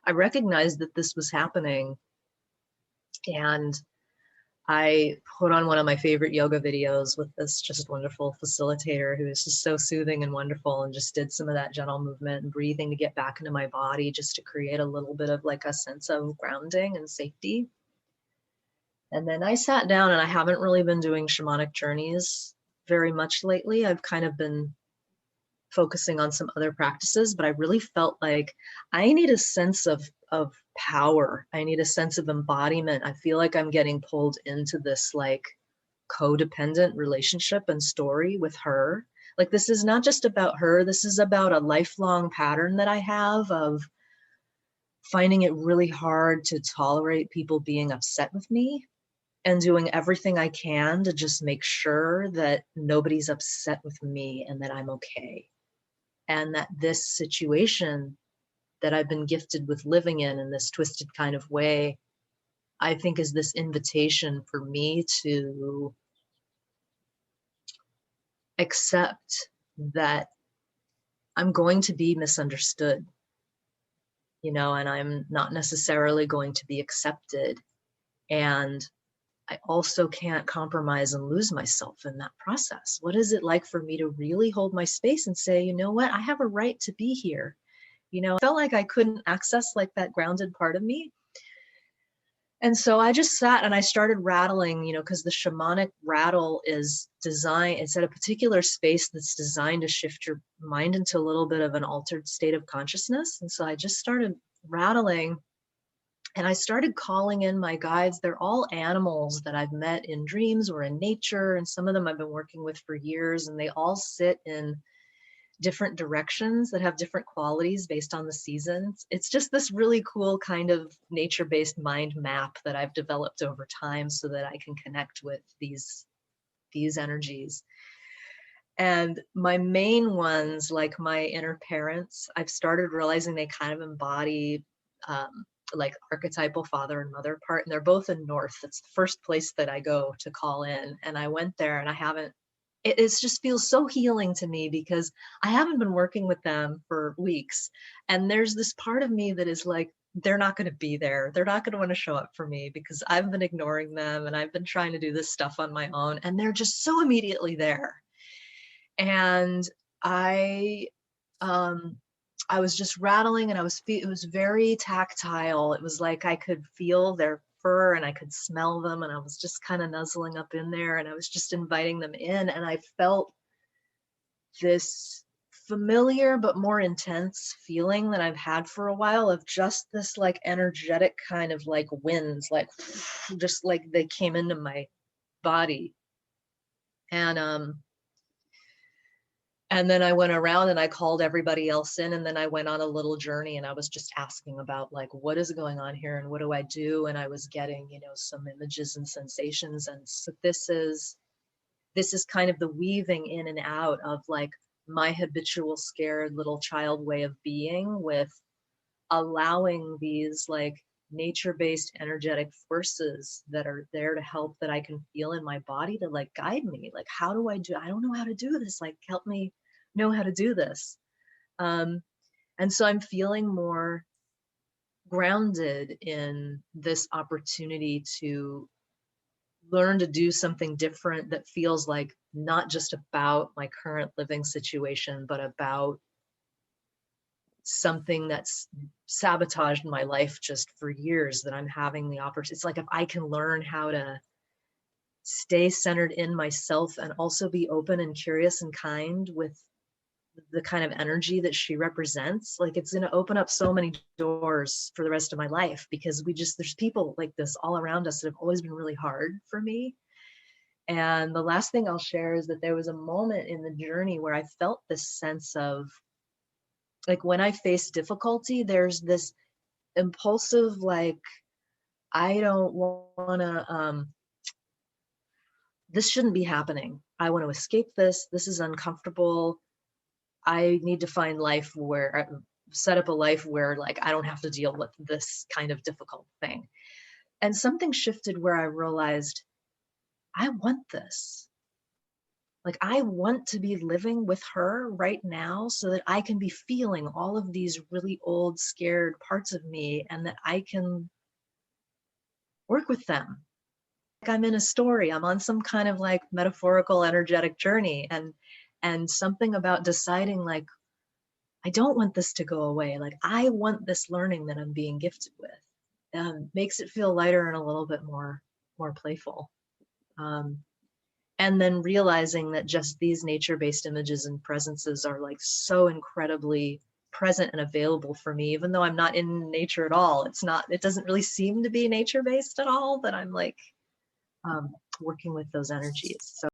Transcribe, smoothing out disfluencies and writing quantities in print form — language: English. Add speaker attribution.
Speaker 1: I recognized that this was happening, and I put on one of my favorite yoga videos with this just wonderful facilitator who is just so soothing and wonderful, and just did some of that gentle movement and breathing to get back into my body, just to create a little bit of like a sense of grounding and safety. And then I sat down, and I haven't really been doing shamanic journeys very much lately. I've kind of been focusing on some other practices, but I really felt like I need a sense of power. I need a sense of embodiment. I feel like I'm getting pulled into this like codependent relationship and story with her. Like, this is not just about her. This is about a lifelong pattern that I have of finding it really hard to tolerate people being upset with me, and doing everything I can to just make sure that nobody's upset with me and that I'm okay. And that this situation that I've been gifted with living in this twisted kind of way, I think is this invitation for me to accept that I'm going to be misunderstood, and I'm not necessarily going to be accepted. And I also can't compromise and lose myself in that process. What is it like for me to really hold my space and say, you know what, I have a right to be here? I felt like I couldn't access like that grounded part of me. And so I just sat and I started rattling, because the shamanic rattle is designed, it's at a particular space that's designed to shift your mind into a little bit of an altered state of consciousness. And so I just started rattling, and I started calling in my guides. They're all animals that I've met in dreams or in nature. And some of them I've been working with for years, and they all sit in different directions that have different qualities based on the seasons. It's just this really cool kind of nature-based mind map that I've developed over time so that I can connect with these energies. And my main ones, like my inner parents, I've started realizing they kind of embody like archetypal father and mother part, and they're both in North. It's the first place that I go to call in. And I went there, and I haven't, it just feels so healing to me because I haven't been working with them for weeks. And there's this part of me that is like, they're not going to be there. They're not going to want to show up for me because I've been ignoring them, and I've been trying to do this stuff on my own, and they're just so immediately there. And I was just rattling, and it was very tactile. It was like I could feel their fur and I could smell them, and I was just kind of nuzzling up in there, and I was just inviting them in. And I felt this familiar but more intense feeling that I've had for a while of just this like energetic kind of like winds, like just like they came into my body. And then I went around and I called everybody else in, and then I went on a little journey, and I was just asking about like, what is going on here and what do I do? And I was getting, some images and sensations. And so this is kind of the weaving in and out of like my habitual scared little child way of being, with allowing these like nature-based energetic forces that are there to help, that I can feel in my body, to like guide me. Like, how do I don't know how to do this. Like, help me know how to do this. And so I'm feeling more grounded in this opportunity to learn to do something different that feels like not just about my current living situation, but about something that's sabotaged my life just for years, that I'm having the opportunity. It's like, if I can learn how to stay centered in myself and also be open and curious and kind with the kind of energy that she represents, like, it's going to open up so many doors for the rest of my life, because there's people like this all around us that have always been really hard for me. And the last thing I'll share is that there was a moment in the journey where I felt this sense of, like, when I face difficulty, there's this impulsive, like, I don't want to, this shouldn't be happening. I want to escape this. This is uncomfortable. I need to find life where, set up a life where like I don't have to deal with this kind of difficult thing. And something shifted where I realized I want this. Like, I want to be living with her right now so that I can be feeling all of these really old, scared parts of me and that I can work with them. Like I'm in a story, I'm on some kind of like metaphorical energetic journey, and something about deciding like I don't want this to go away. Like I want this learning that I'm being gifted with. Makes it feel lighter and a little bit more playful. And then realizing that just these nature-based images and presences are like so incredibly present and available for me, even though I'm not in nature at all. It doesn't really seem to be nature-based at all, but I'm like working with those energies. So